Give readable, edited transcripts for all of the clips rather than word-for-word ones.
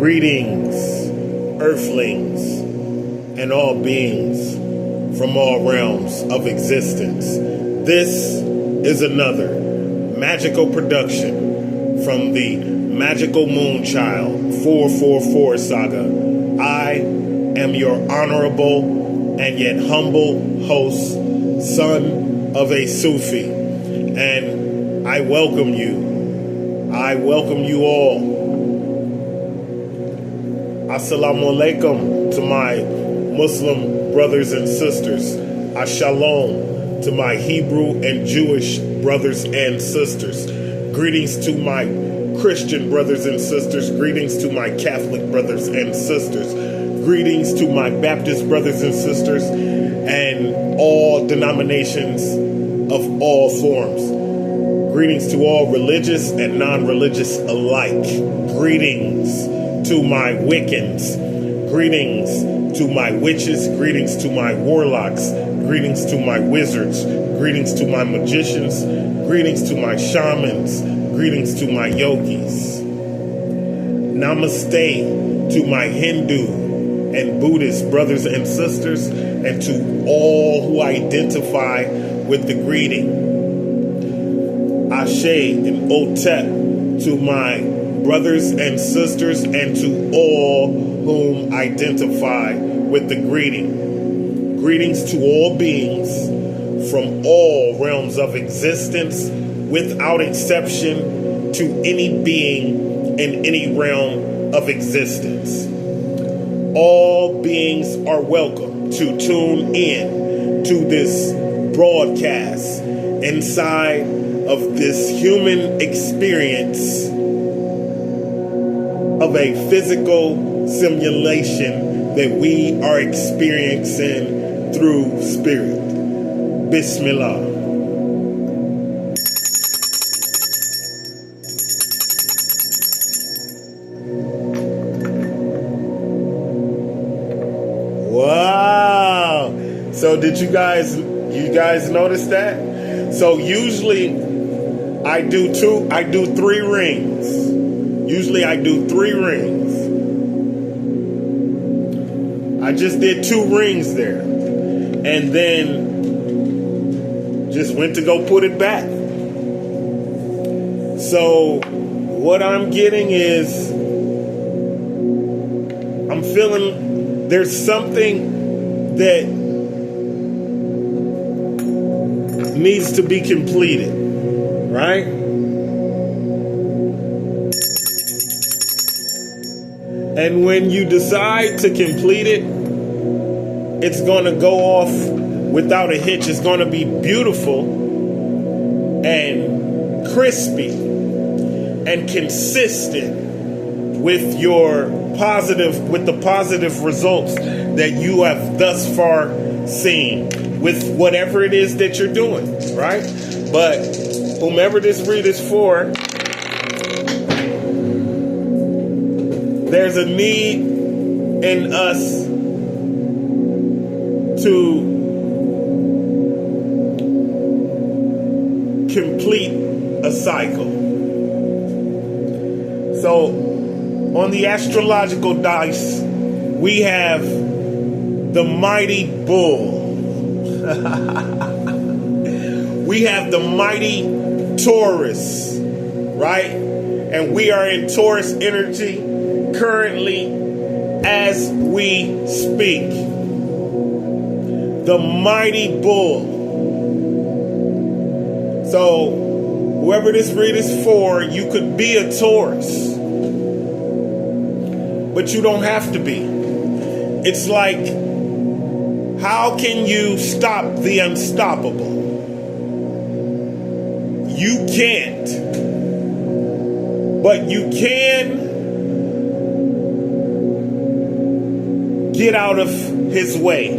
Greetings, earthlings, and all beings from all realms of existence. This is another magical production from the Magical Moonchild 444 saga. I am your honorable and yet humble host, son of a Sufi, and I welcome you. I welcome you all. Assalamu alaikum to my Muslim brothers and sisters. Ashalom to my Hebrew and Jewish brothers and sisters. Greetings to my Christian brothers and sisters. Greetings to my Catholic brothers and sisters. Greetings to my Baptist brothers and sisters and all denominations of all forms. Greetings to all religious and non-religious alike. Greetings to my Wiccans, greetings to my witches, greetings to my warlocks, greetings to my wizards, greetings to my magicians, greetings to my shamans, greetings to my yogis. Namaste to my Hindu and Buddhist brothers and sisters, and to all who identify with the greeting. Ashe and Otep to my brothers and sisters, and to all whom identify with the greeting. Greetings to all beings from all realms of existence, without exception, to any being in any realm of existence. All beings are welcome to tune in to this broadcast inside of this human experience of a physical simulation that we are experiencing through spirit. Bismillah. Wow. So did you guys notice that? So usually I do 3 rings. Usually I do 3 rings. I just did 2 rings there. And then just went to go put it back. So what I'm getting is, I'm feeling there's something that needs to be completed, right? And when you decide to complete it, it's going to go off without a hitch. It's going to be beautiful and crispy and consistent with the positive results that you have thus far seen with whatever it is that you're doing, right? But whomever this read is for, there's a need in us to complete a cycle. So on the astrological dice, we have the mighty bull. We have the mighty Taurus, right? And we are in Taurus energy currently as we speak. The mighty bull. So whoever this read is for, you could be a Taurus, but you don't have to be. It's like, how can you stop the unstoppable? You can't, but you can get out of his way.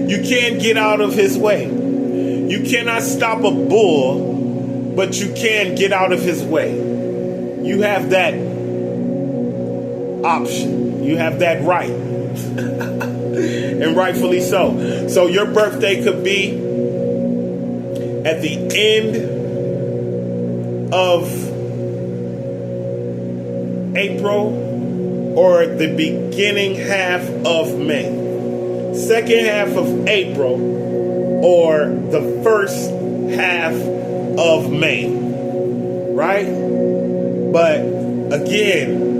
You can't get out of his way. You cannot stop a bull, but you can get out of his way. You have that option. You have that right. And rightfully so. So your birthday could be at the end of April or the beginning half of May. Second half of April or the first half of May. Right? But again,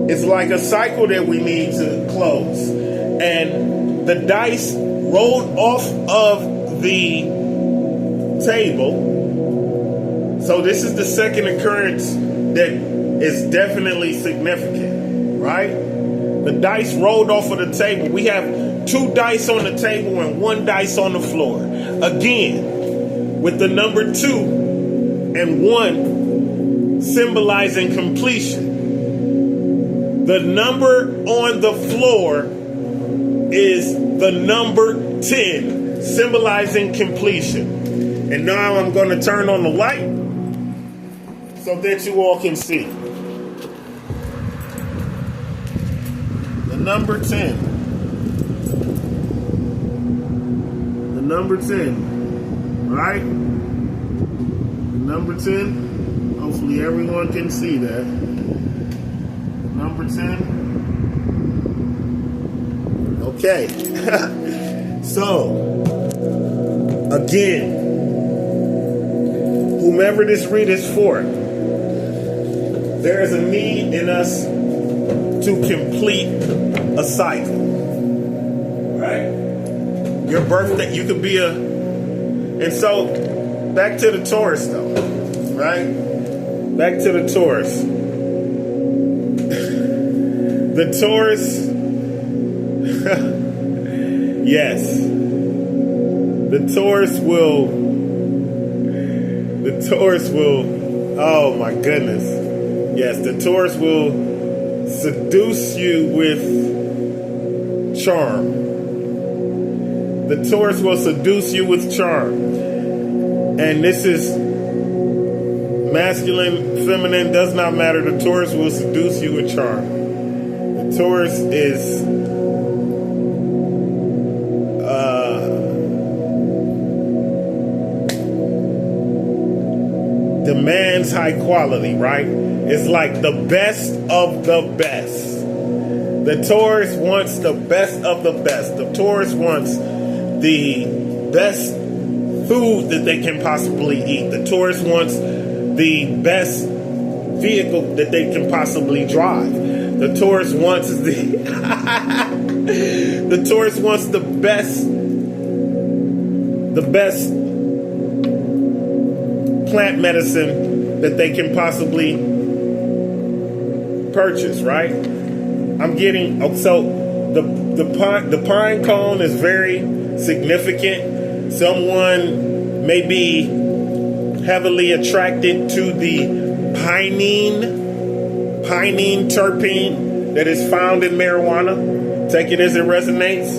it's like a cycle that we need to close. And the dice rolled off of the table. So this is the second occurrence that is definitely significant, right? The dice rolled off of the table. We have 2 dice on the table and 1 dice on the floor. Again, with the number 2 and 1 symbolizing completion. The number on the floor is the number 10, symbolizing completion. And now I'm going to turn on the light so that you all can see. The number 10. The number 10. Right? The number 10. Hopefully everyone can see that. Number 10. Okay. So, again, whomever this read is for, there is a need in us to complete a cycle. Right? Your birthday, you could be and so, back to the Taurus though. Right? Back to the Taurus. The Taurus, yes, the Taurus will, oh my goodness. Yes, the Taurus will seduce you with charm. The Taurus will seduce you with charm. And this is masculine, feminine, does not matter. The Taurus will seduce you with charm. Taurus is demands high quality, right? It's like the best of the best. The Taurus wants the best of the best. The Taurus wants the best food that they can possibly eat. The Taurus wants the best vehicle that they can possibly drive. The Taurus wants the Taurus wants the best plant medicine that they can possibly purchase, right? I'm getting so the pine cone is very significant. Someone may be heavily attracted to the pinene terpene that is found in marijuana. Take it as it resonates,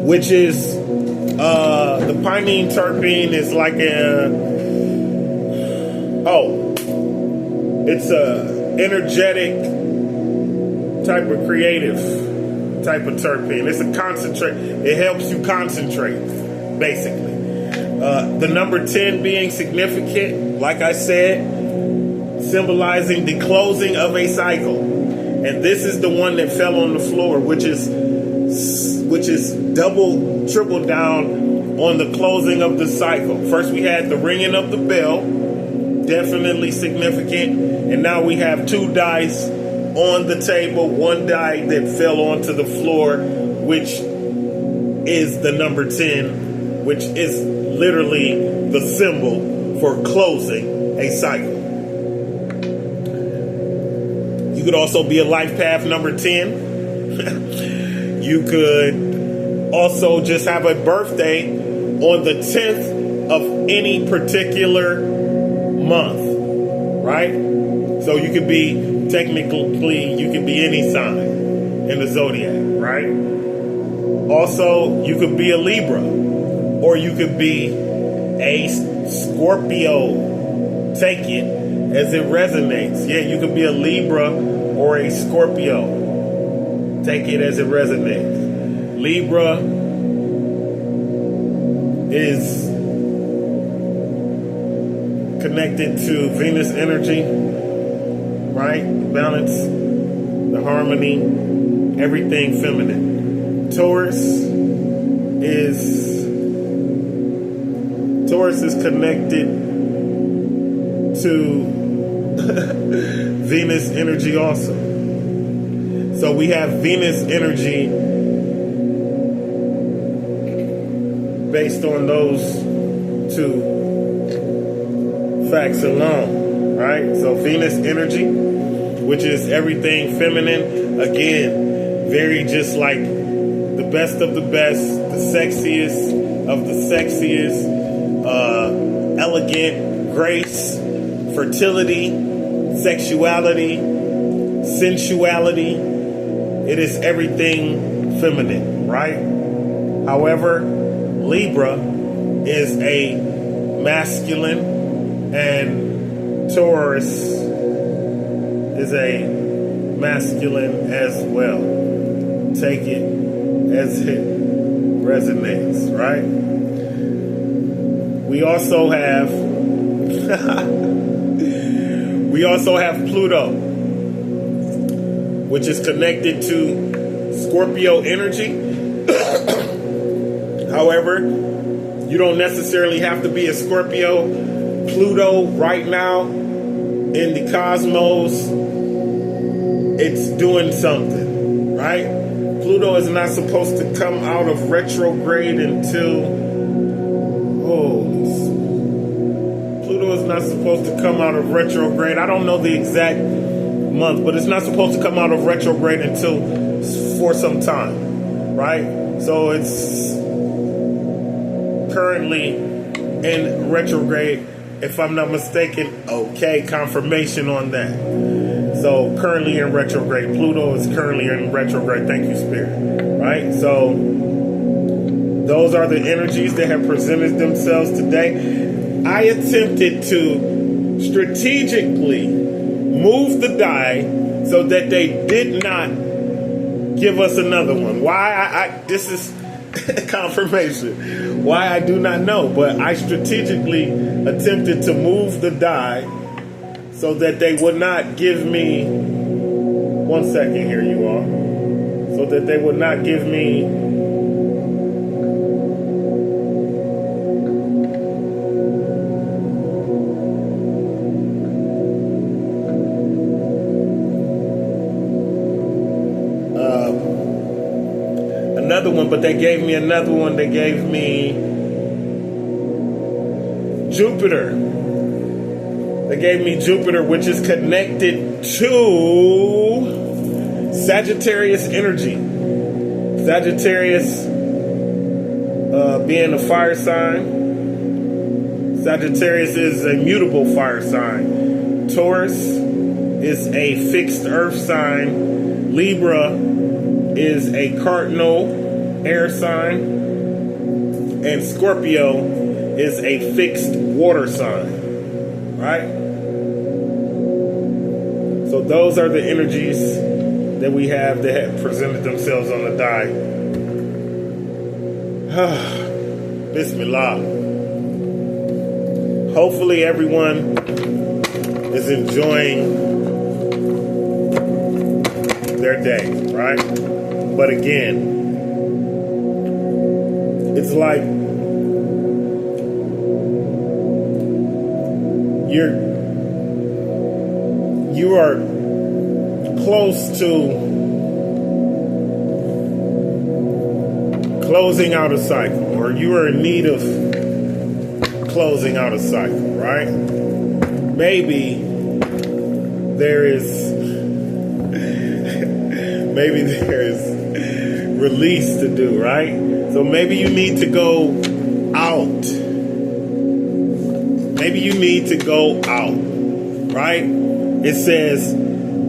which is the pinene terpene is like it's a energetic type of creative type of terpene. It's a concentrate. It helps you concentrate, basically. The number 10 being significant, like I said, symbolizing the closing of a cycle. And this is the one that fell on the floor, which is double, triple down on the closing of the cycle. First we had the ringing of the bell, definitely significant. And now we have 2 dice on the table, 1 die that fell onto the floor, which is the number 10, which is literally the symbol for closing a cycle. You could also be a life path number 10. You could also just have a birthday on the 10th of any particular month, right? So you could be, technically, you could be any sign in the zodiac, right? Also, you could be a Libra, or you could be a Scorpio. Take it as it resonates. Yeah, you could be a Libra or a Scorpio. Take it as it resonates. Libra is connected to Venus energy. right? Balance, the harmony, everything feminine. Taurus is connected to Venus energy also. So we have Venus energy based on those two facts alone, right? So Venus energy, which is everything feminine, again, very just like the best of the best, the sexiest of the sexiest, elegant, grace, fertility, sexuality, sensuality. It is everything feminine, right? However, Libra is a masculine and Taurus is a masculine as well. Take it as it resonates, right? We also have Pluto, which is connected to Scorpio energy. However, you don't necessarily have to be a Scorpio. Pluto right now in the cosmos, it's doing something, right? Pluto is not supposed to come out of retrograde until Pluto is not supposed to come out of retrograde. I don't know the exact month, but it's not supposed to come out of retrograde until for some time, right? So it's currently in retrograde, if I'm not mistaken. Okay, confirmation on that. So currently in retrograde. Pluto is currently in retrograde. Thank you, Spirit. Right? So those are the energies that have presented themselves today. I attempted to strategically move the die so that they did not give us another one. Why? This is confirmation. Why, I do not know, but I strategically attempted to move the die so that they would not give me, one second here, you all, so that they would not give me another one, but they gave me another one. They gave me Jupiter. They gave me Jupiter, which is connected to Sagittarius energy. Sagittarius being a fire sign. Sagittarius is a mutable fire sign. Taurus is a fixed earth sign. Libra is a cardinal air sign. And Scorpio is a fixed water sign. Right? So those are the energies that we have that have presented themselves on the die. Bismillah. Hopefully everyone is enjoying their day, right? But again, it's like you are close to closing out a cycle, or you are in need of closing out a cycle, right? Maybe there is release to do, right? So maybe you need to go out. Maybe you need to go out, right? It says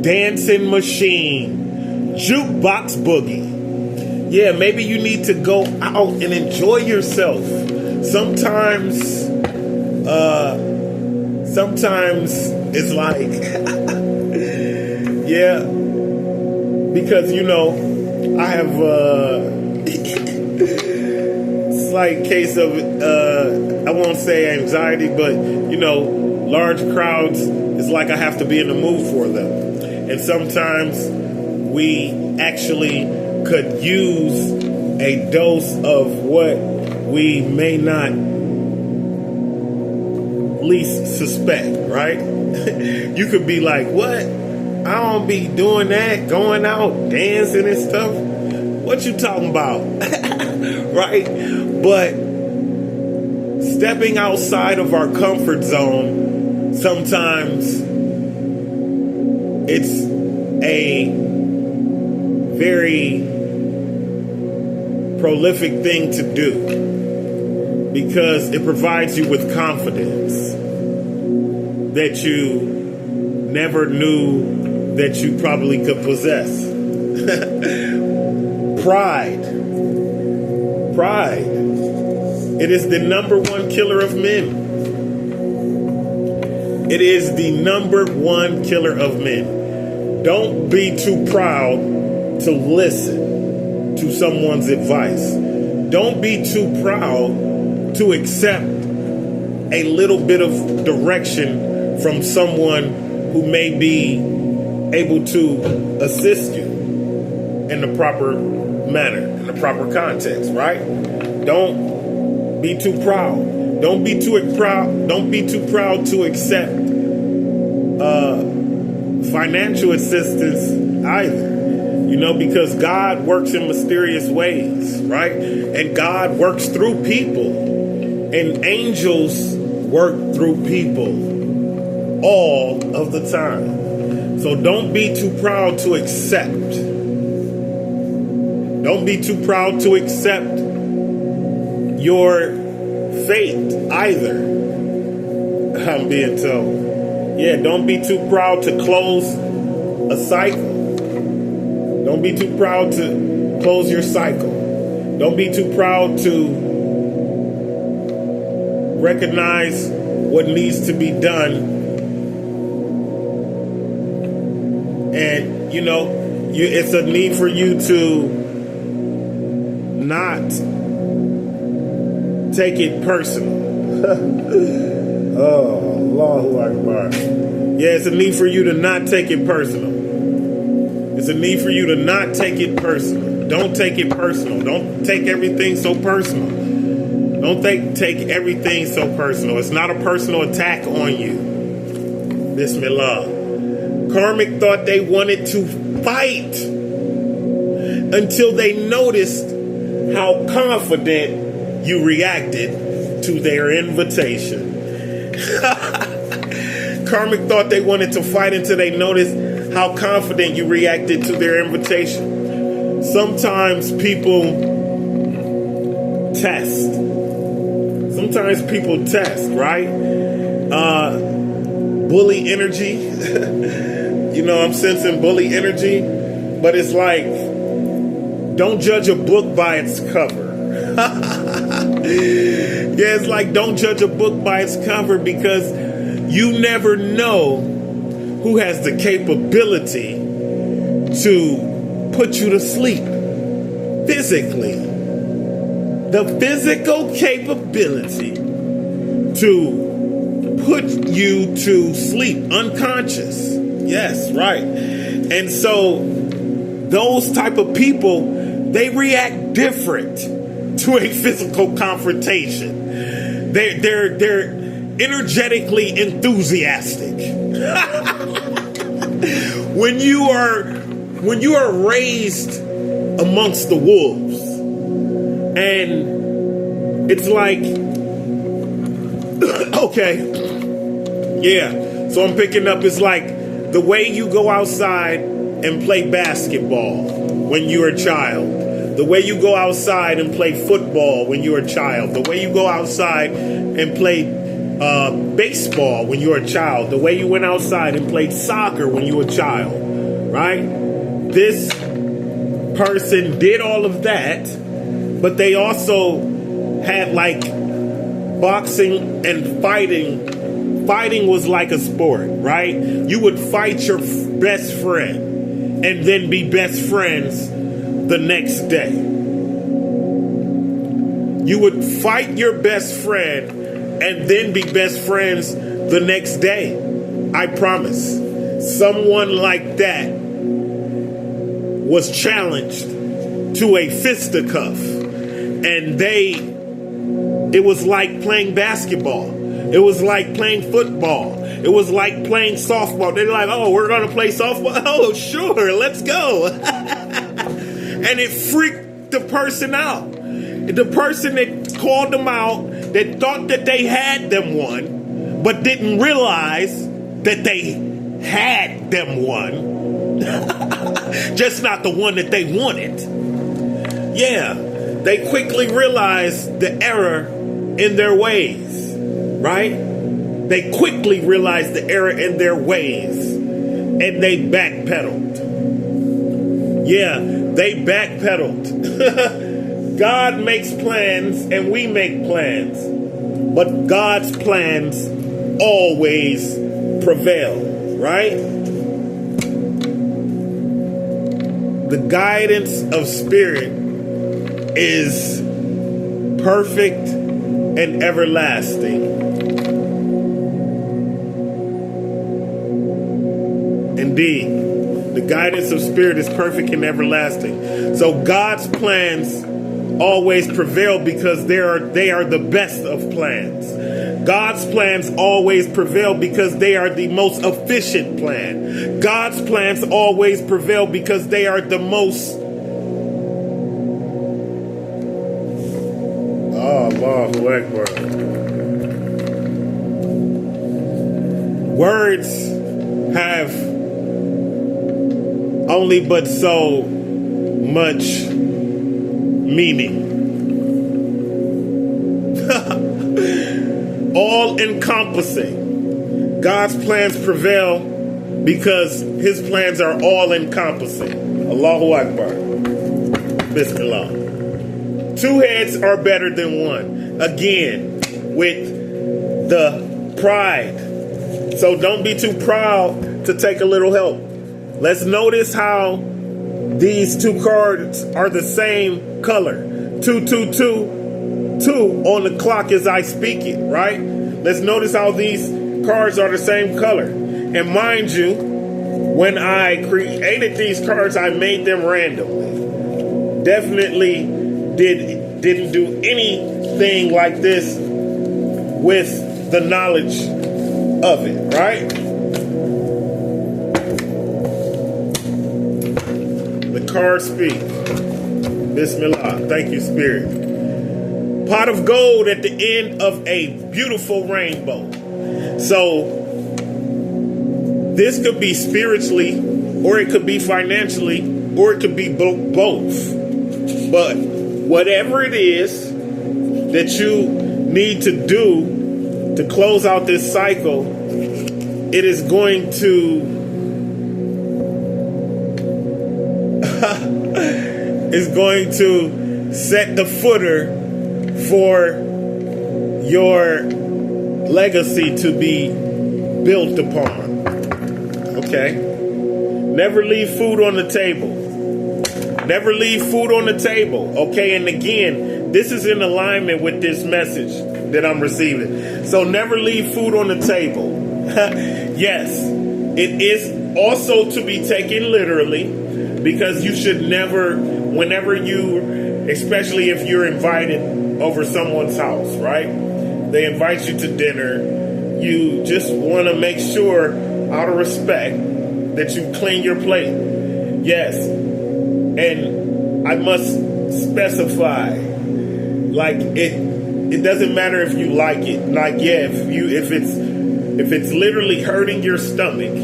dancing machine, jukebox boogie. Yeah, maybe you need to go out and enjoy yourself. Sometimes it's like, yeah, because, you know, I have a slight case of, I won't say anxiety, but, you know, Large crowds, it's like I have to be in the mood for them. And sometimes we actually could use a dose of what we may not least suspect, right? You could be like, what? I don't be doing that, going out, dancing and stuff. What you talking about? Right? But stepping outside of our comfort zone, sometimes it's a very prolific thing to do because it provides you with confidence that you never knew that you probably could possess. Pride. It is the number one killer of men. It is the number one killer of men. Don't be too proud to listen to someone's advice. Don't be too proud to accept a little bit of direction from someone who may be able to assist you in the proper manner, in the proper context, right? Don't be too proud. Don't be too proud to accept financial assistance either. You know, because God works in mysterious ways, right? And God works through people. And angels work through people all of the time. So don't be too proud to accept. Don't be too proud to accept your fate either. I'm being told. Yeah, don't be too proud to close a cycle. Don't be too proud to close your cycle. Don't be too proud to recognize what needs to be done. And, you know, it's a need for you to not take it personal. Oh, Allahu Akbar. Yeah, it's a need for you to not take it personal. It's a need for you to not take it personal. Don't take it personal. Don't take everything so personal. Don't take everything so personal. It's not a personal attack on you. Bismillah. Karmic thought they wanted to fight until they noticed how confident you reacted to their invitation. Karmic thought they wanted to fight until they noticed how confident you reacted to their invitation. Sometimes people test. Right? Bully energy. You know, I'm sensing bully energy. But it's like, don't judge a book by its cover. Yeah, it's like, don't judge a book by its cover, because you never know who has the capability to put you to sleep physically. The physical capability to put you to sleep, unconscious. Yes, right. And so those type of people, they react different to a physical confrontation. They're energetically enthusiastic. When you are raised amongst the wolves, and it's like, okay, yeah. So I'm picking up, it's like the way you go outside and play basketball when you're a child, the way you go outside and play football when you're a child, the way you go outside and play baseball when you were a child, the way you went outside and played soccer when you were a child, right? This person did all of that, but they also had like boxing and fighting. Fighting was like a sport, right? You would fight your best friend and then be best friends the next day. You would fight your best friend and then be best friends the next day. I promise. Someone like that was challenged to a fisticuff, and it was like playing basketball. It was like playing football. It was like playing softball. They're like, oh, we're going to play softball? Oh, sure, let's go. And it freaked the person out. The person that called them out, that thought that they had them one, but didn't realize that they had them one. Just not the one that they wanted. Yeah, they quickly realized the error in their ways, right? They quickly realized the error in their ways, and they backpedaled. Yeah, they backpedaled. God makes plans and we make plans, but God's plans always prevail, right? The guidance of spirit is perfect and everlasting. Indeed, the guidance of spirit is perfect and everlasting. So God's plans always prevail because they are the best of plans. God's plans always prevail because they are the most efficient plan. God's plans always prevail because they are the most Allahu Akbar. Words have only but so much meaning. All encompassing. God's plans prevail because his plans are all encompassing. Allahu Akbar. Bismillah. Two heads are better than one. Again, with the pride. So don't be too proud to take a little help. Let's notice how these two cards are the same color. 2222 on the clock as I speak it, right? Let's notice how these cards are the same color. And mind you, when I created these cards, I made them randomly. Definitely didn't do anything like this with the knowledge of it, right? The cards speak. Bismillah. Thank you, Spirit. Pot of gold at the end of a beautiful rainbow. So this could be spiritually, or it could be financially, or it could be both. But whatever it is that you need to do to close out this cycle, it is going to set the footer for your legacy to be built upon. Okay? Never leave food on the table. Never leave food on the table. Okay? And again, this is in alignment with this message that I'm receiving. So never leave food on the table. Yes, it is also to be taken literally, because you should never, whenever you, especially if you're invited over someone's house, right? They invite you to dinner. You just want to make sure, out of respect, that you clean your plate. Yes. And I must specify, like, it doesn't matter if you like it. Like, yeah, if it's literally hurting your stomach,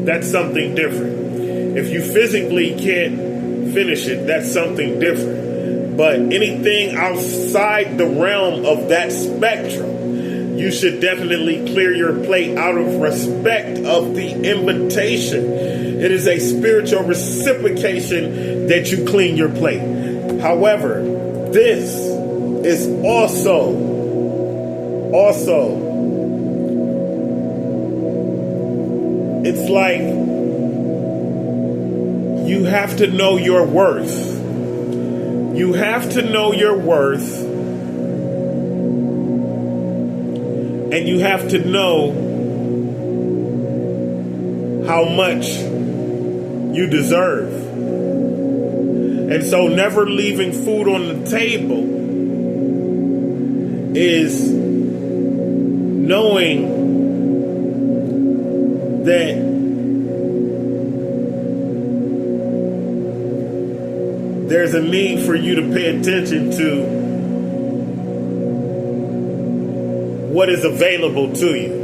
that's something different. If you physically can't finish it, that's something different. But anything outside the realm of that spectrum, you should definitely clear your plate out of respect of the invitation. It is a spiritual reciprocation that you clean your plate. However, this is also it's like you have to know your worth. You have to know your worth, and you have to know how much you deserve. And so never leaving food on the table is knowing that there's a need for you to pay attention to what is available to you.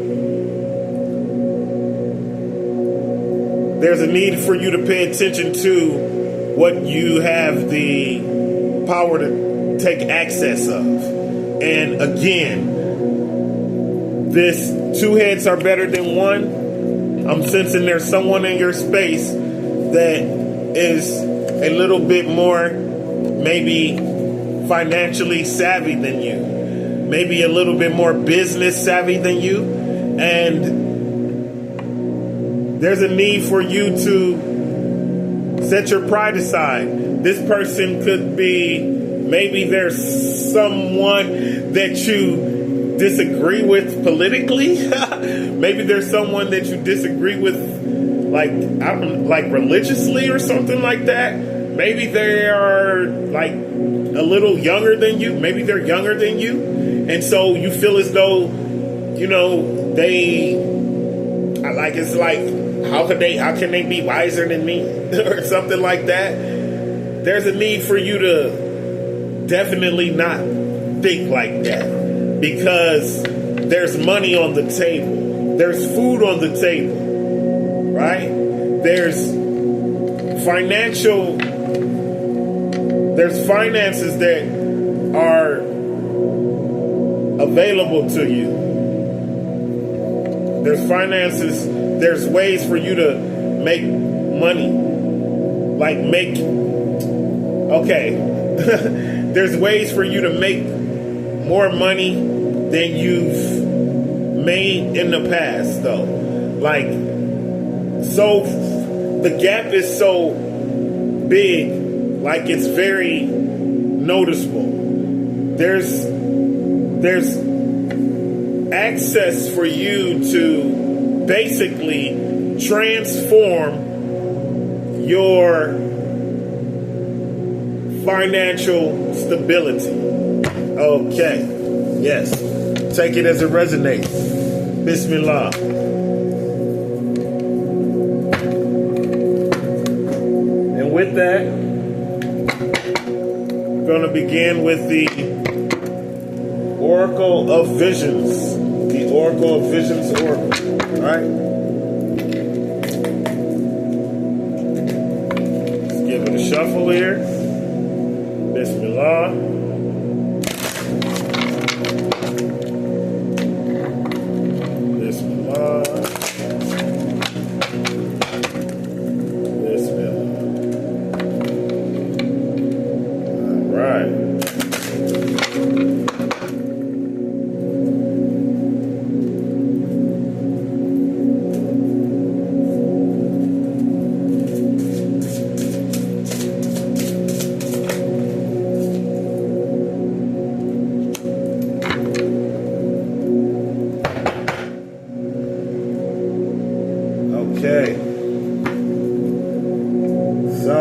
There's a need for you to pay attention to what you have the power to take access of. And again, this two heads are better than one. I'm sensing there's someone in your space that is a little bit more maybe financially savvy than you, maybe a little bit more business savvy than you, and there's a need for you to set your pride aside. This person could be, maybe there's someone that you disagree with politically. Maybe there's someone that you disagree with, like, I don't, like religiously or something like that. Maybe they are like a little younger than you. Maybe they're younger than you. And so you feel as though, you know, it's like, how can they be wiser than me or something like that? There's a need for you to definitely not think like that, because there's money on the table. There's food on the table, right? There's finances that are available to you. There's finances, there's ways for you to make money. There's ways for you to make more money than you've made in the past, though. So the gap is so big, like it's very noticeable. There's access for you to basically transform your financial stability. Okay. Yes. Take it as it resonates. Bismillah. And with that, we're going to begin with the Oracle of Visions. The Oracle of Visions Oracle. All right? Let's give it a shuffle here. Bismillah. Bismillah. Bismillah. All right. Okay. So.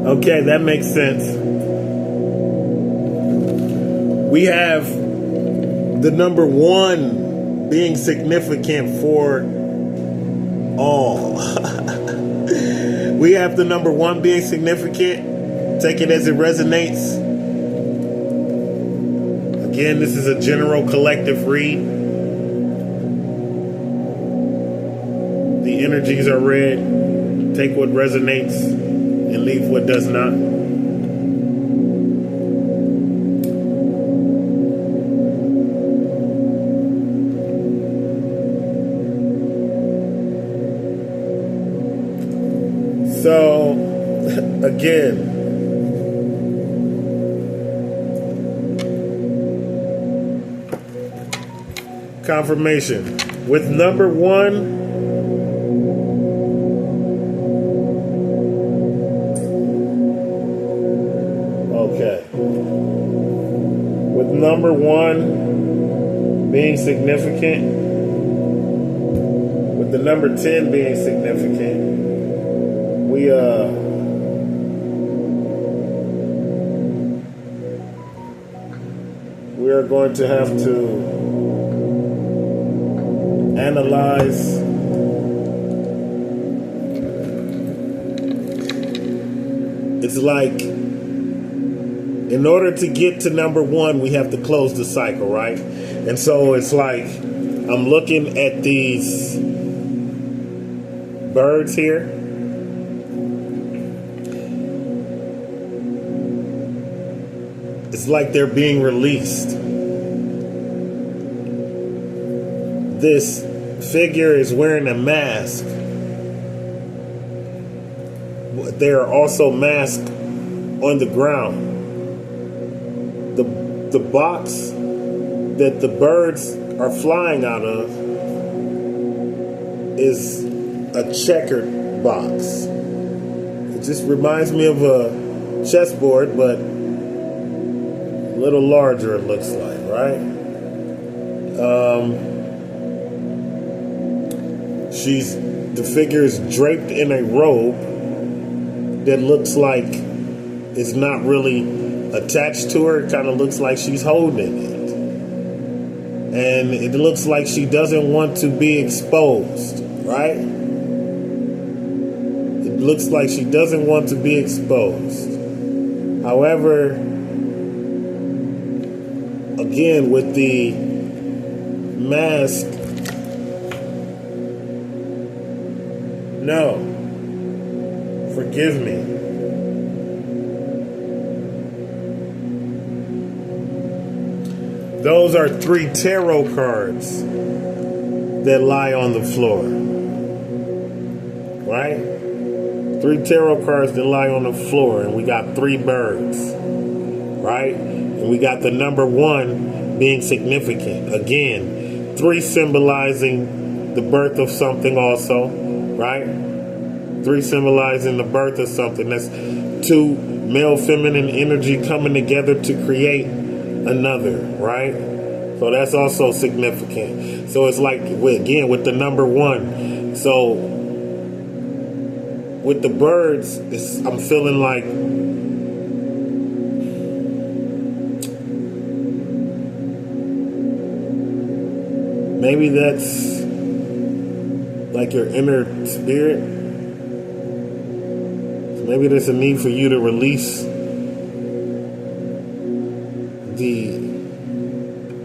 Okay, that makes sense. We have the number one being significant for all. We have the number one being significant. Take it as it resonates. Again, this is a general collective read. The energies are read. Take what resonates and leave what does not. So, again, confirmation. With number one, okay. number one being significant, with the number 10 being significant, we are going to have to analyze it's like, in order to get to number one, we have to close the cycle, right? And so it's like, I'm looking at these birds here. It's like they're being released. This figure is wearing a mask. There are also masks on the ground. The box that the birds are flying out of is a checkered box. It just reminds me of a chessboard, but a little larger, it looks like, right? The figure is draped in a robe that looks like it's not really attached to her. It kind of looks like she's holding it. And it looks like she doesn't want to be exposed, right? It looks like she doesn't want to be exposed. However, again, with the mask, no, forgive me. Those are 3 tarot cards that lie on the floor. Right? 3 tarot cards that lie on the floor, and we got 3 birds. Right? And we got the number 1 being significant. Again, 3 symbolizing the birth of something also. Right? 3 symbolizing the birth of something. That's 2 male feminine energy coming together to create another, right? So that's also significant. So it's like, again, with the number 1. So with the birds, I'm feeling like maybe that's like your inner spirit. So maybe there's a need for you to release the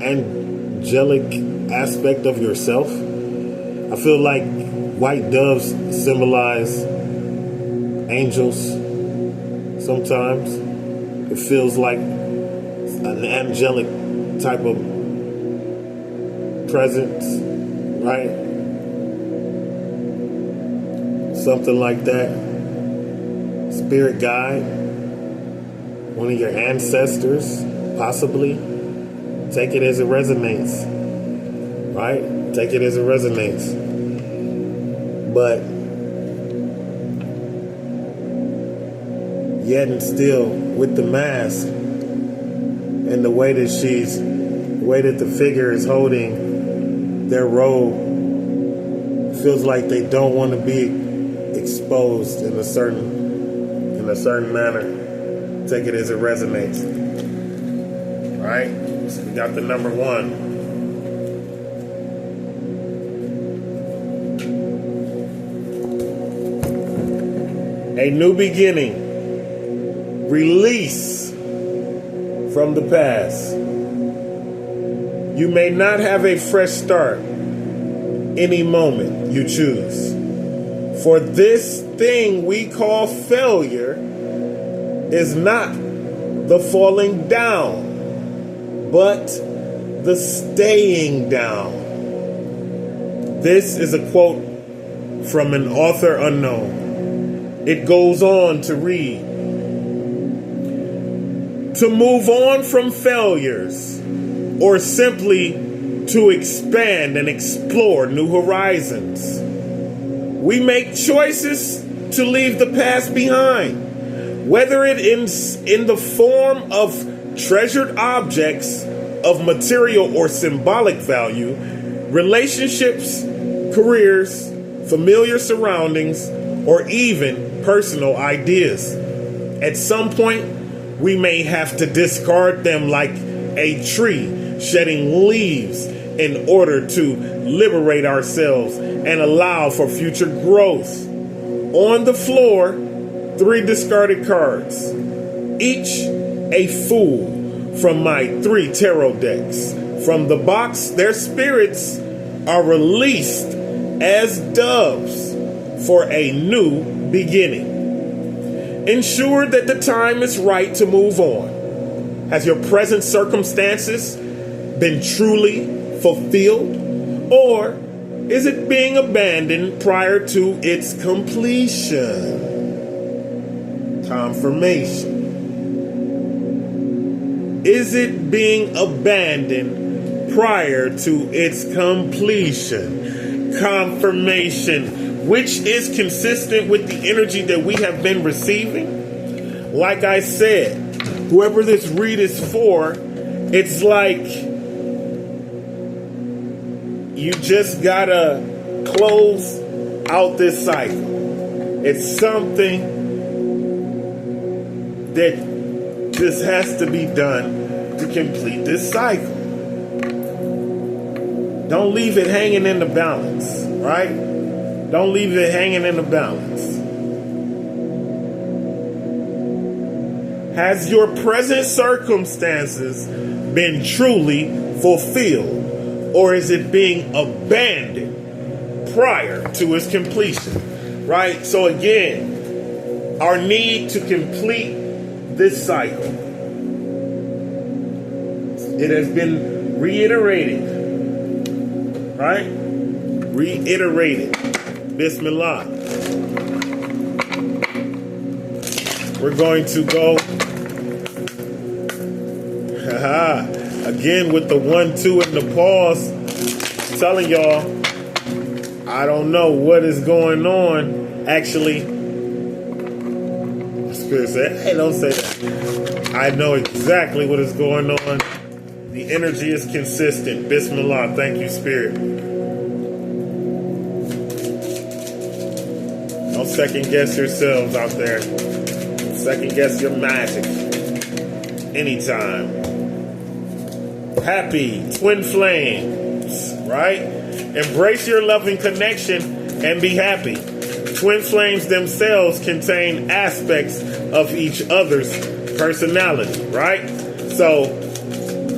angelic aspect of yourself. I feel like white doves symbolize angels sometimes. It feels like an angelic type of presence, right? Something like that. Spirit guide, one of your ancestors, possibly. Take it as it resonates, right? Take it as it resonates. But yet and still, with the mask and the way that the figure is holding their robe, feels like they don't want to be exposed in a certain manner. Take it as it resonates. Right? So we got the number 1. A new beginning. Release from the past. You may not have a fresh start any moment you choose. For this thing we call failure is not the falling down, but the staying down. This is a quote from an author unknown. It goes on to read, to move on from failures, or simply to expand and explore new horizons. We make choices to leave the past behind, whether it is in the form of treasured objects of material or symbolic value, relationships, careers, familiar surroundings, or even personal ideas. At some point, we may have to discard them like a tree shedding leaves in order to liberate ourselves and allow for future growth. On the floor, 3 discarded cards, each a fool from my 3 tarot decks. From the box, their spirits are released as doves for a new beginning. Ensure that the time is right to move on. Has your present circumstances been truly fulfilled, or is it being abandoned prior to its completion? Confirmation. Is it being abandoned prior to its completion? Confirmation, which is consistent with the energy that we have been receiving. Like I said, whoever this read is for, it's like you just gotta close out this cycle. It's something that just has to be done to complete this cycle. Don't leave it hanging in the balance, right? Don't leave it hanging in the balance. Has your present circumstances been truly fulfilled, or is it being abandoned prior to its completion? Right? So again, our need to complete this cycle, it has been reiterated, right? Reiterated. Bismillah. We're going to go again with the 1, 2, and the pause. I'm telling y'all, I don't know what is going on. Actually, Spirit said, hey, don't say that. I know exactly what is going on. The energy is consistent. Bismillah. Thank you, Spirit. Don't second guess yourselves out there. Second guess your magic. Anytime. Happy twin flames, right? Embrace your loving connection and be happy. Twin flames themselves contain aspects of each other's personality, right? So,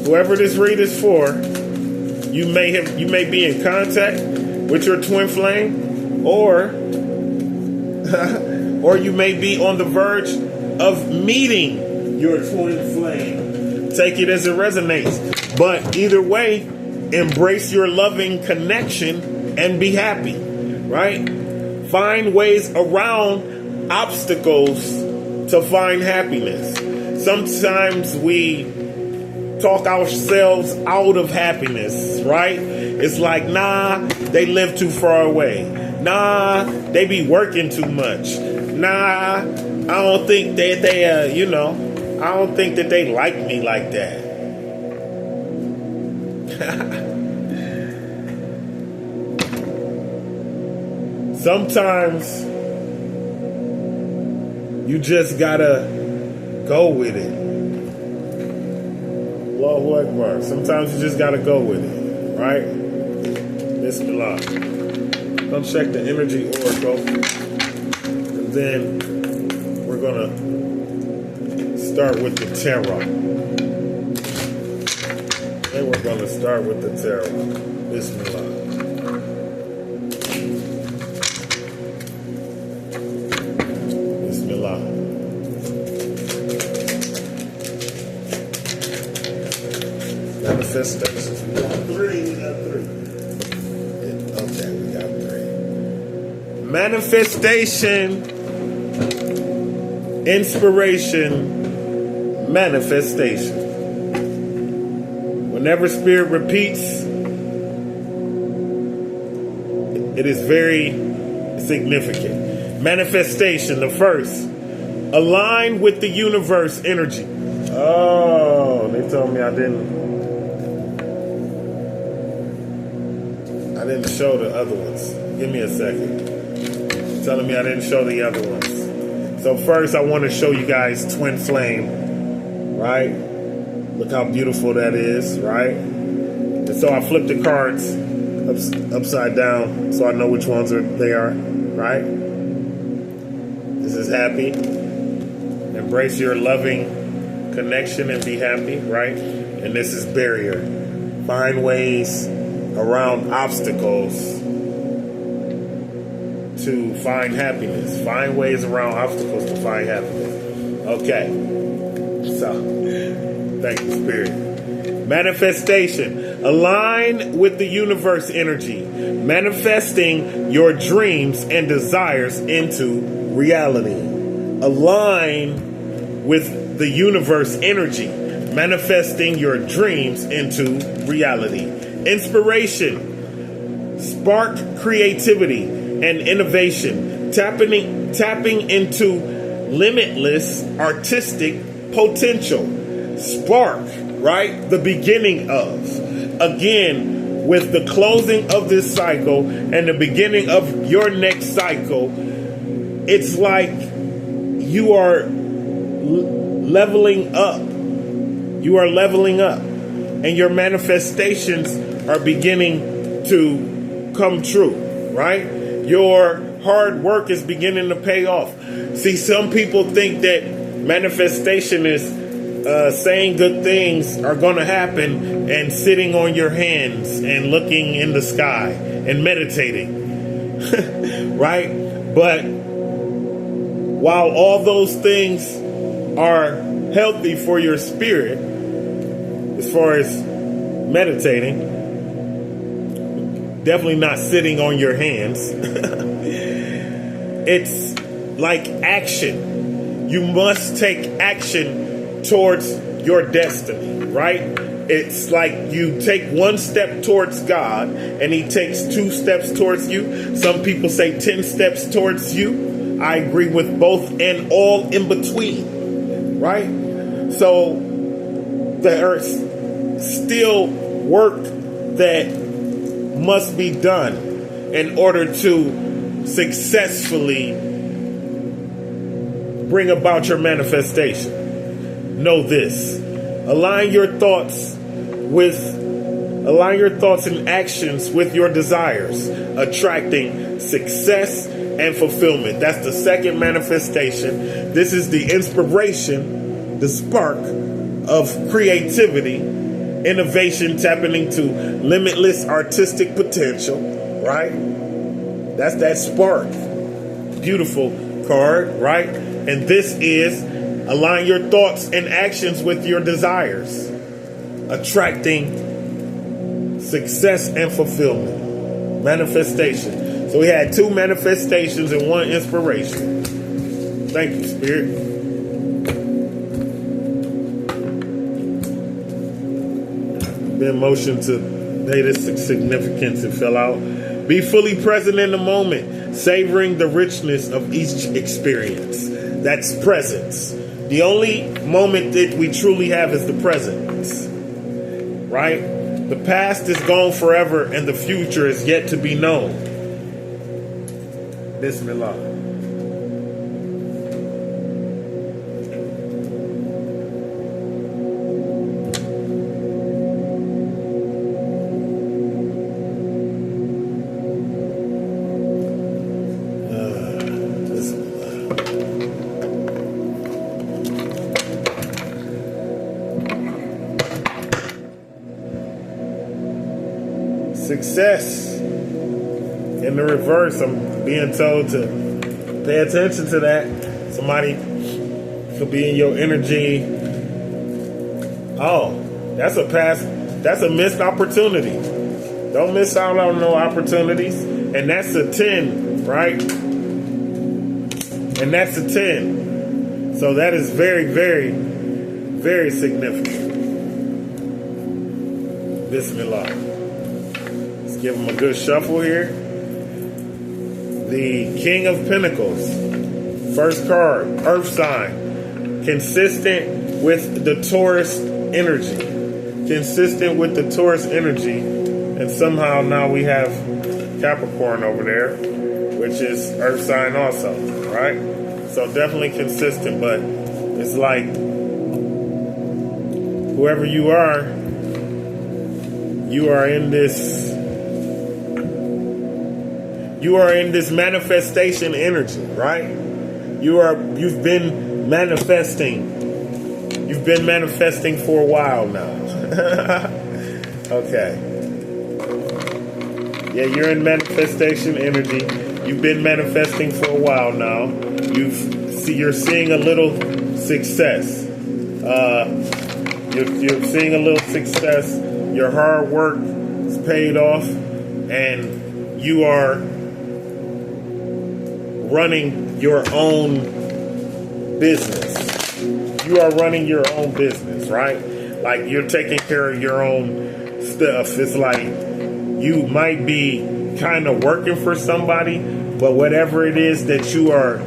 whoever this read is for, you may be in contact with your twin flame, or or you may be on the verge of meeting your twin flame. Take it as it resonates. But either way, embrace your loving connection and be happy, right? Find ways around obstacles to find happiness. Sometimes we talk ourselves out of happiness, right? It's like, nah, they live too far away. Nah, they be working too much. Nah, I don't think I don't think that they like me like that. Sometimes you just gotta go with it. Allahu Akbar. Sometimes you just gotta go with it, right? Bismillah. Come check the energy oracle, and then we're gonna start with the tarot. Then we're gonna start with the tarot. Bismillah. Bismillah. Manifestation. We got three. Okay, we got 3. Manifestation. Inspiration. Manifestation. Whenever spirit repeats, it is very significant. Manifestation, the first. Align with the universe energy. Oh, they told me I didn't show the other ones. Give me a second. Telling me I didn't show the other ones. So first I want to show you guys Twin Flame, right? Look how beautiful that is, right? And so I flipped the cards upside down so I know which ones they are, right? This is happy. Embrace your loving connection and be happy, right? And this is barrier. Find ways around obstacles to find happiness. Find ways around obstacles to find happiness. Okay. So, thank you, Spirit. Manifestation. Align with the universe energy. Manifesting your dreams and desires into reality. Align with the universe energy. Manifesting your dreams into reality. Inspiration. Spark creativity and innovation, tapping into limitless artistic potential. Spark, right? The beginning of. Again, with the closing of this cycle and the beginning of your next cycle, it's like you are leveling up. You are leveling up. And your manifestations are beginning to come true, right? Your hard work is beginning to pay off. See, some people think that manifestation is saying good things are going to happen and sitting on your hands and looking in the sky and meditating, right? But while all those things are healthy for your spirit, as far as meditating, definitely not sitting on your hands. It's like action. You must take action towards your destiny, right? It's like you take one step towards God and he takes 2 steps towards you. Some people say 10 steps towards you. I agree with both and all in between, right? So there's still work that must be done in order to successfully bring about your manifestation. Know this. Align your thoughts and actions with your desires, attracting success and fulfillment. That's the second manifestation. This is the inspiration, the spark of creativity, innovation, tapping into limitless artistic potential, right? That's that spark. Beautiful card, right? And this is align your thoughts and actions with your desires, attracting success and fulfillment. Manifestation. So we had 2 manifestations and 1 inspiration. Thank you, Spirit. Been motion to data significance and fill out. Be fully present in the moment, savoring the richness of each experience. That's presence. The only moment that we truly have is the presence, right? The past is gone forever and the future is yet to be known. Bismillah. Success. In the reverse, I'm being told to pay attention to that. Somebody could be in your energy. Oh, that's a missed opportunity. Don't miss out on no opportunities. And that's a 10, right? And that's a 10. So that is very, very, very significant. Bismillah. Give them a good shuffle here. The King of Pentacles. First card, Earth sign. Consistent with the Taurus energy. Consistent with the Taurus energy. And somehow now we have Capricorn over there, which is Earth sign also, right? So definitely consistent, but it's like whoever you are in this manifestation energy, right? You've been manifesting. You've been manifesting for a while now. Okay. Yeah, you're in manifestation energy. You've been manifesting for a while now. You're seeing a little success. You're seeing a little success. Your hard work is paid off, and you are running your own business. You are running your own business, right? Like you're taking care of your own stuff. It's like you might be kind of working for somebody, but whatever it is that you are,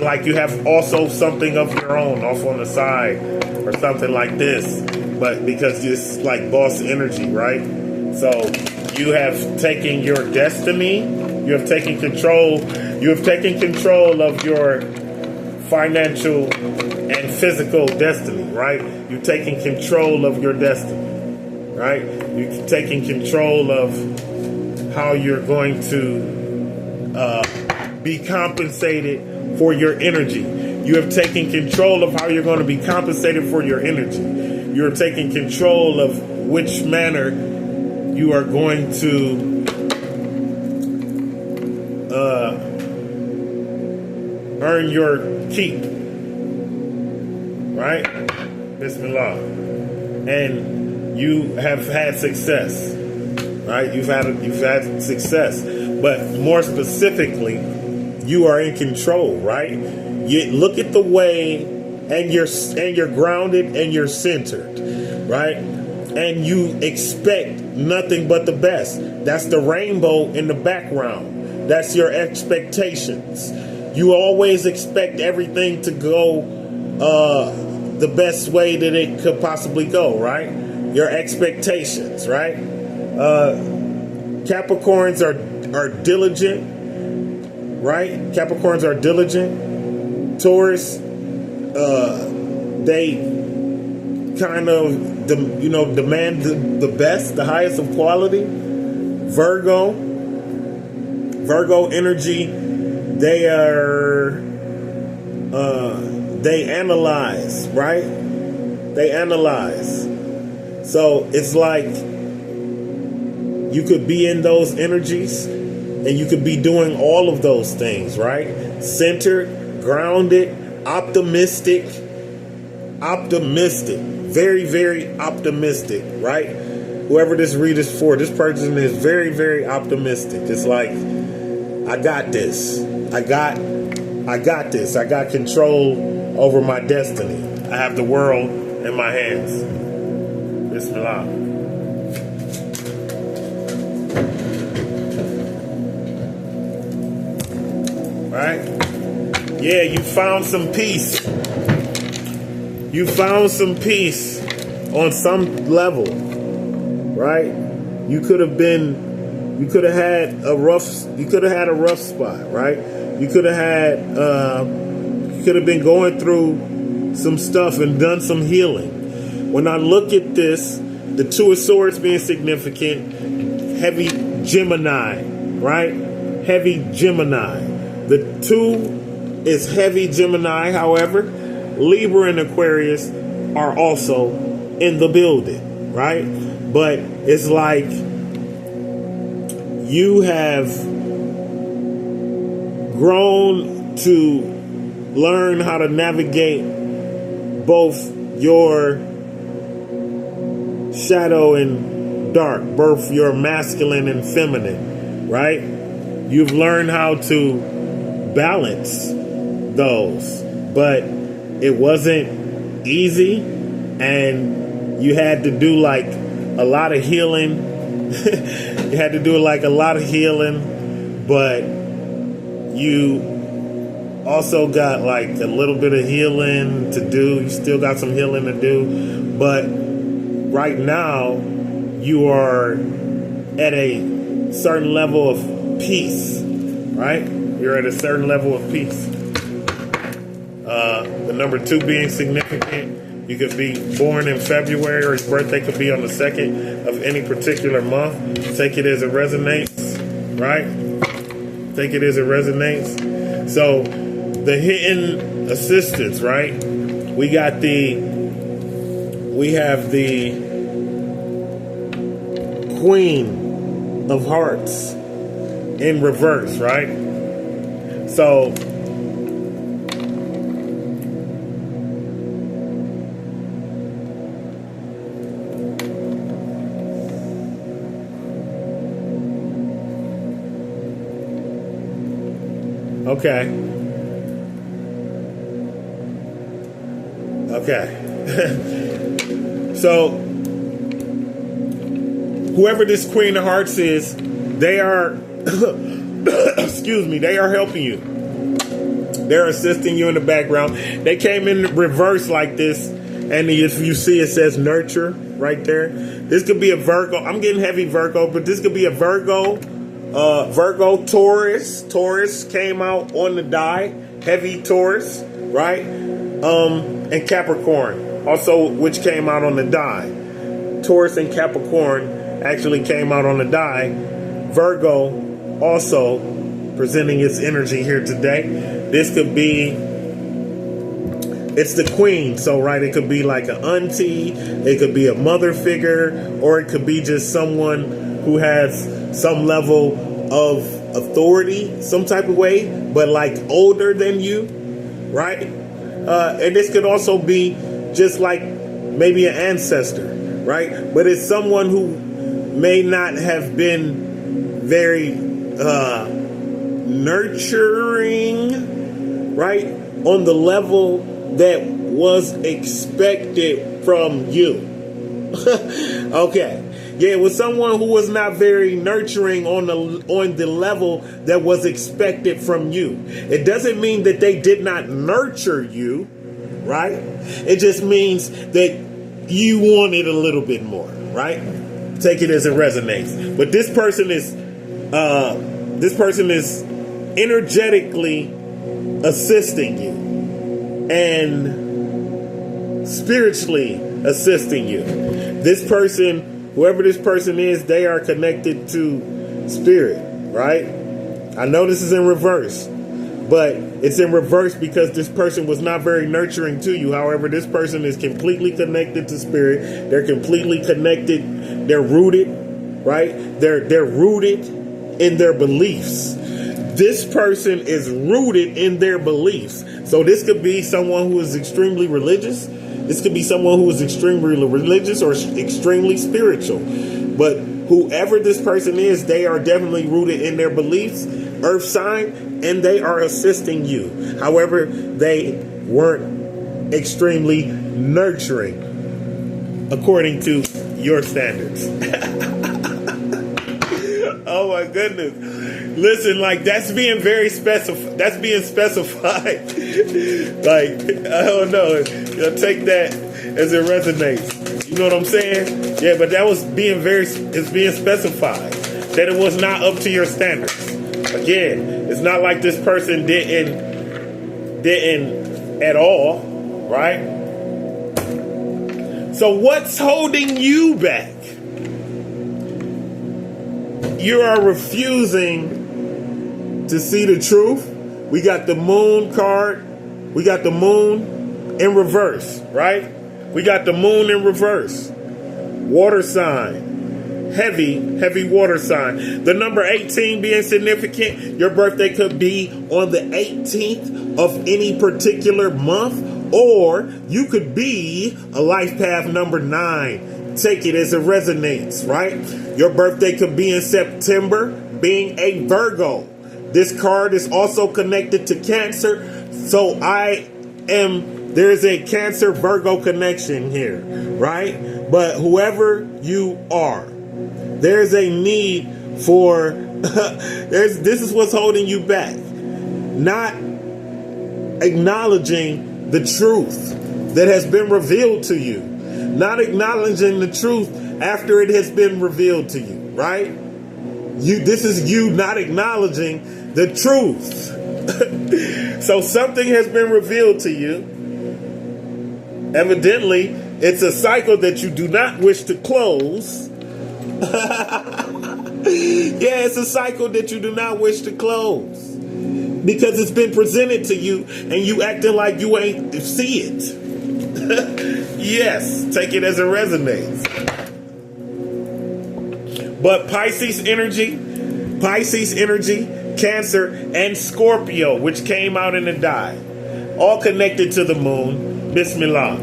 like you have also something of your own off on the side or something like this, but because it's like boss energy, right? So you have taken your destiny, you have taken control of your financial and physical destiny, right? You're taking control of your destiny, right? You're taking control of how you're going to be compensated for your energy. You have taken control of how you're going to be compensated for your energy. You're taking control of which manner you are going to earn your keep, right? Bismillah. And you have had success, right? You've had success, but more specifically, you are in control, right? You look at the way, and you're grounded and you're centered, right? And you expect nothing but the best. That's the rainbow in the background. That's your expectations. You always expect everything to go the best way that it could possibly go, right? Your expectations, right? Capricorns are diligent, right? Capricorns are diligent. Taurus, they kind of demand the best, the highest of quality. Virgo energy, they analyze, right? They analyze. So it's like you could be in those energies and you could be doing all of those things, right? Centered, grounded, optimistic, very, very optimistic, right? Whoever this read is for, this person is very, very optimistic. It's like, I got this. I got this. I got control over my destiny. I have the world in my hands. Bismillah. Right? Yeah, you found some peace. You found some peace on some level, right? You could have had a rough spot, right? You could have been going through some stuff and done some healing. When I look at this, the Two of Swords being significant, heavy Gemini, right? Heavy Gemini. The two is heavy Gemini, however, Libra and Aquarius are also in the building, right? But it's like you have grown to learn how to navigate both your shadow and dark, both your masculine and feminine, right? You've learned how to balance those, but it wasn't easy, and you had to do like a lot of healing. You had to do like a lot of healing, but you also got like a little bit of healing to do. You still got some healing to do, but right now you are at a certain level of peace, right? You're at a certain level of peace. The number 2 being significant. You could be born in February, or his birthday could be on the 2nd of any particular month. Take it as it resonates, right? Take it as it resonates. So the hidden assistance, right? We have the Queen of Hearts in reverse, right? So okay. So whoever this Queen of Hearts is, they are excuse me, they are helping you. They're assisting you in the background. They came in reverse like this, and if you see, it says nurture right there. This could be a Virgo. I'm getting heavy Virgo, but this could be a Virgo. Taurus came out on the die. Heavy Taurus, right? And Capricorn also, which came out on the die. Taurus and Capricorn actually came out on the die. Virgo also presenting its energy here today. This could be, it's the Queen, so right, it could be like an auntie, it could be a mother figure, or it could be just someone who has some level of authority, some type of way, but like older than you, right? And this could also be just like maybe an ancestor, right? But it's someone who may not have been very nurturing, right? On the level that was expected from you. Okay. Yeah, it was someone who was not very nurturing on the level that was expected from you. It doesn't mean that they did not nurture you, right? It just means that you wanted a little bit more, right? Take it as it resonates. But this person is energetically assisting you and spiritually assisting you. This person, whoever this person is, they are connected to spirit, right? I know this is in reverse, but it's in reverse because this person was not very nurturing to you. However, this person is completely connected to spirit. They're completely connected. They're rooted, right? They're rooted in their beliefs. This person is rooted in their beliefs. So this could be someone who is extremely religious. This could be someone who is extremely religious or extremely spiritual. But whoever this person is, they are definitely rooted in their beliefs, earth sign, and they are assisting you. However, they weren't extremely nurturing according to your standards. Oh my goodness. Listen, like that's being very specific. That's being specified. Like, I don't know. Take that as it resonates. You know what I'm saying? Yeah, but that was being it's being specified. That it was not up to your standards. Again, it's not like this person didn't at all, right? So what's holding you back? You are refusing to see the truth. We got the Moon card. We got the Moon in reverse, right? We got the Moon in reverse. Water sign. Heavy water sign. The number 18 being significant. Your birthday could be on the 18th of any particular month, or you could be a life path number 9. Take it as it resonates, right? Your birthday could be in September, being a Virgo. This card is also connected to Cancer. So there's a Cancer Virgo connection here, right? But whoever you are, there's a need for, this is what's holding you back. Not acknowledging the truth that has been revealed to you. Not acknowledging the truth after it has been revealed to you, right? This is you not acknowledging the truth. So something has been revealed to you. Evidently, it's a cycle that you do not wish to close. Yeah, it's a cycle that you do not wish to close. Because it's been presented to you and you acting like you ain't see it. Yes, take it as it resonates. But Pisces energy, Cancer, and Scorpio, which came out in the die, all connected to the moon. Bismillah.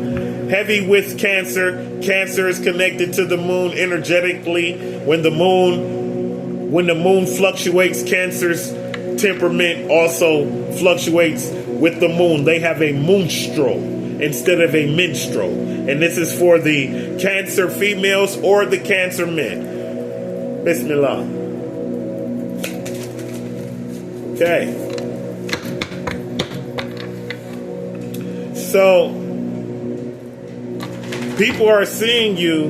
Heavy with Cancer. Cancer is connected to the moon energetically. When the moon fluctuates, Cancer's temperament also fluctuates with the moon. They have a moonstro instead of a minstrel. And this is for the Cancer females or the Cancer men. Bismillah. Okay. So, people are seeing you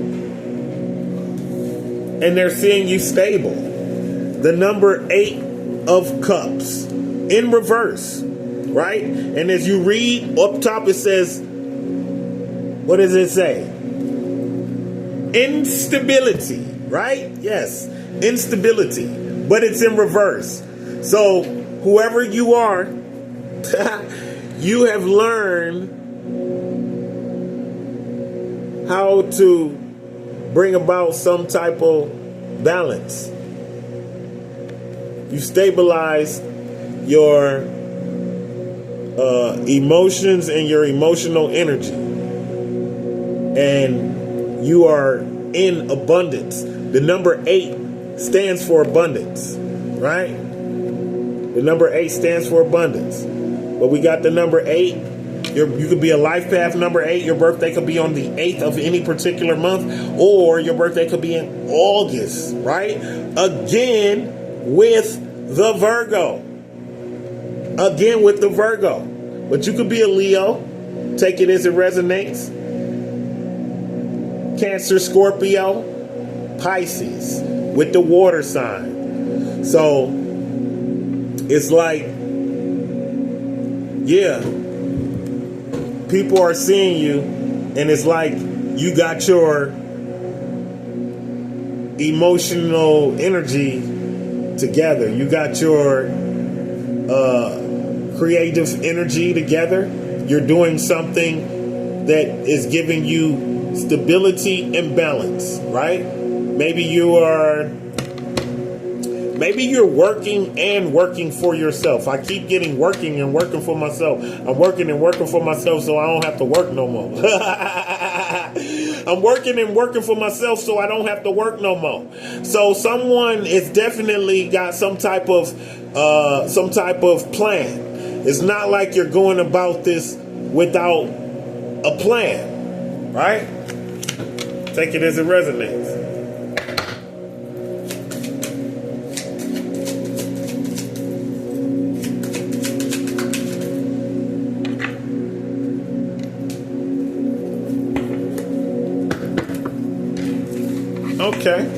and they're seeing you stable. The number 8 of Cups in reverse, right? And as you read up top, it says, what does it say? Instability, right? Yes, instability, but it's in reverse. So whoever you are, you have learned how to bring about some type of balance. You stabilize your emotions and your emotional energy. And you are in abundance. The number 8 stands for abundance, right? The number 8 stands for abundance. But we got the number 8. You could be a life path number 8. Your birthday could be on the 8th of any particular month. Or your birthday could be in August, right? Again, with the Virgo. Again with the Virgo. But you could be a Leo. Take it as it resonates. Cancer, Scorpio, Pisces with the water sign. So it's like, yeah, people are seeing you and it's like you got your emotional energy together. You got your creative energy together. You're doing something that is giving you stability and balance, right? Maybe you're working and working for yourself. I keep getting working and working for myself. I'm working and working for myself so I don't have to work no more. I'm working and working for myself so I don't have to work no more. So someone is definitely got some type of plan. It's not like you're going about this without a plan, right? Take it as it resonates. Okay.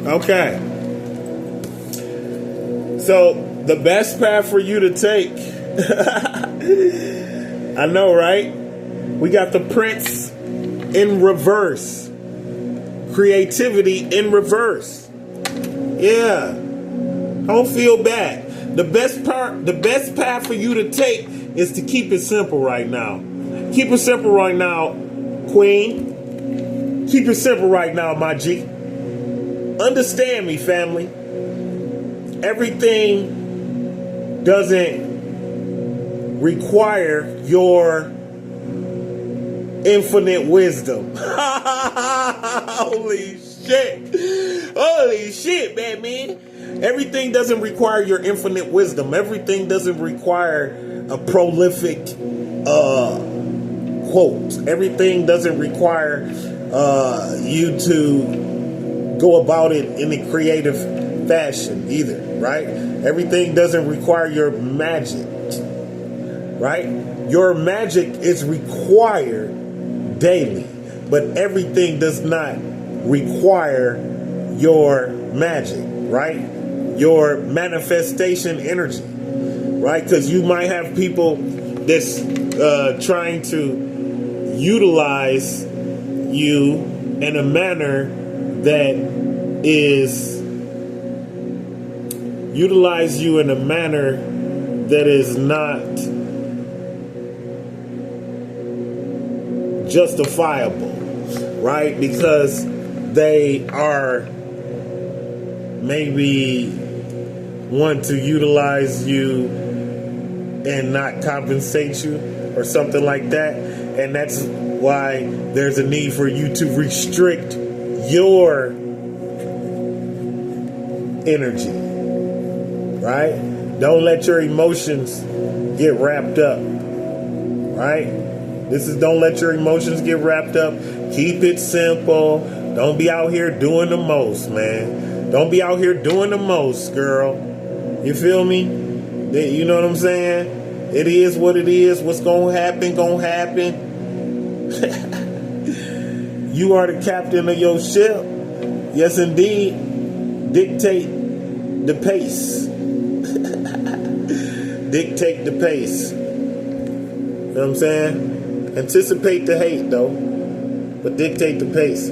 Okay. So the best path for you to take, I know, right? We got the Prince in reverse. Creativity in reverse. Yeah. Don't feel bad. The best path for you to take is to keep it simple right now. Keep it simple right now, Queen. Keep it simple right now, my G. Understand me, family. Everything doesn't require your infinite wisdom. Holy shit. Holy shit, man. Everything doesn't require your infinite wisdom. Everything doesn't require a prolific quote. Everything doesn't require you to go about it in a creative fashion either, right? Everything doesn't require your magic, right? Your magic is required daily, but everything does not require your magic, right? Your manifestation energy, right? Because you might have people that's trying to utilize you in a manner that is not justifiable, right? Because they are maybe want to utilize you and not compensate you or something like that. And that's why there's a need for you to restrict your energy, right? Don't let your emotions get wrapped up, right? Don't let your emotions get wrapped up. Keep it simple. Don't be out here doing the most, man. Don't be out here doing the most, girl. You feel me? You know what I'm saying? It is what it is. What's gonna happen, gonna happen. You are the captain of your ship. Yes, indeed. Dictate the pace. Dictate the pace. You know what I'm saying? Anticipate the hate, though, but dictate the pace.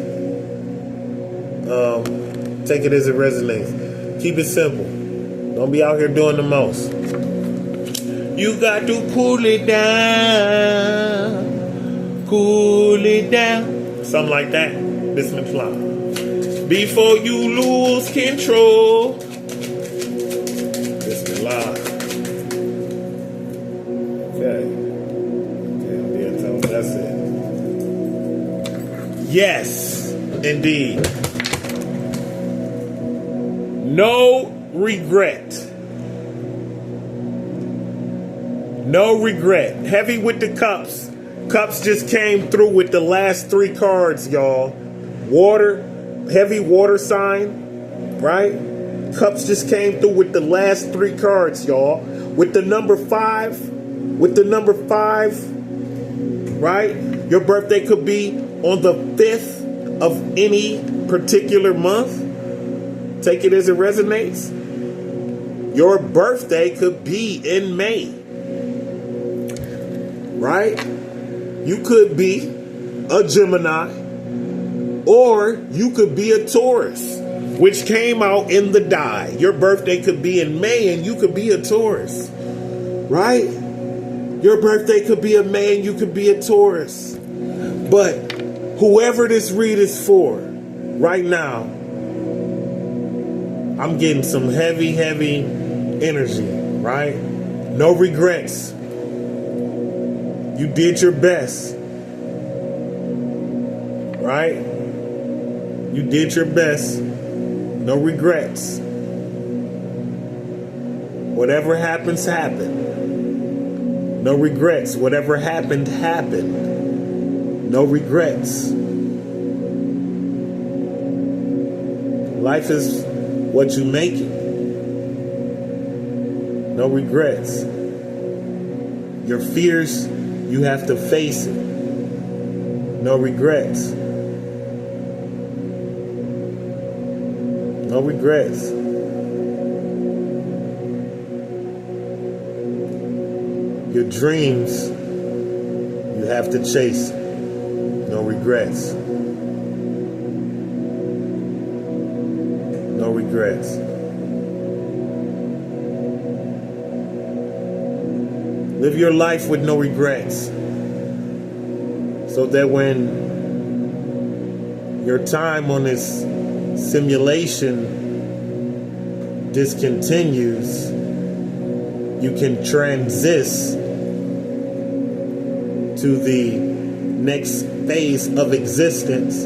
Take it as it resonates. Keep it simple. Don't be out here doing the most. You got to cool it down. Cool it down. Something like that. Bismillah. Before you lose control. Bismillah. Okay. That's it. Yes, indeed. No regret. No regret. Heavy with the cups. Cups just came through with the last 3 cards, y'all. Water, heavy water sign, right? Cups just came through with the last 3 cards, y'all. With the number 5, right? Your birthday could be on the 5th of any particular month. Take it as it resonates. Your birthday could be in May, right? You could be a Gemini, or you could be a Taurus, which came out in the die. Your birthday could be in May, and you could be a Taurus, right? Your birthday could be a May, and you could be a Taurus. But whoever this read is for, right now, I'm getting some heavy energy, right? No regrets. You did your best, right? You did your best. No regrets. Whatever happens, happened. No regrets. Whatever happened, happened. No regrets. Life is what you make it. No regrets. Your fears, you have to face it. No regrets. No regrets. Your dreams, you have to chase. No regrets. No regrets. Live your life with no regrets, so that when your time on this simulation discontinues, you can transist to the next phase of existence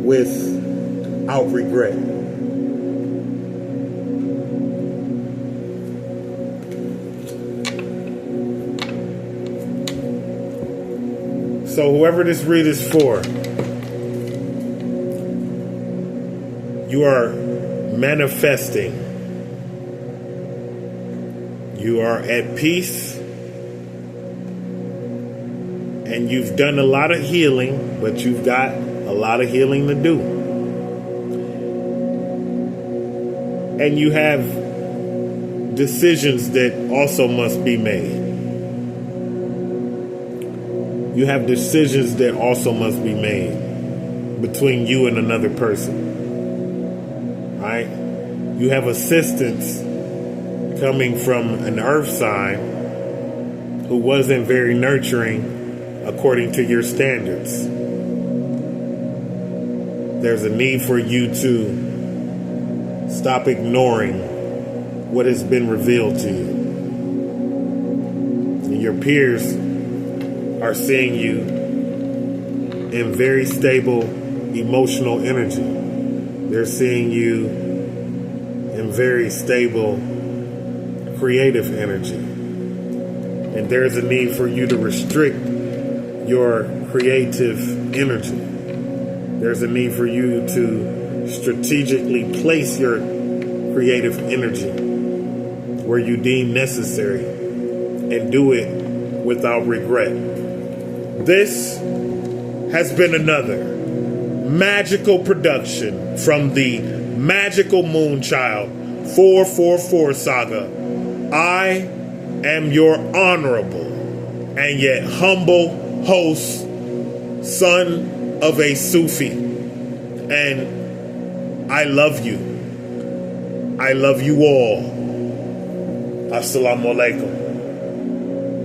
without regret. So whoever this read is for, you are manifesting. You are at peace. And you've done a lot of healing, but you've got a lot of healing to do. And you have decisions that also must be made. You have decisions that also must be made between you and another person. Right? You have assistance coming from an earth sign who wasn't very nurturing according to your standards. There's a need for you to stop ignoring what has been revealed to you. And your peers are seeing you in very stable emotional energy. They're seeing you in very stable creative energy. And there's a need for you to restrict your creative energy. There's a need for you to strategically place your creative energy where you deem necessary and do it without regret. This has been another magical production from the Magical Moonchild 444 Saga. I am your honorable and yet humble host, son of a Sufi, and I love you. I love you all. Assalamu alaikum.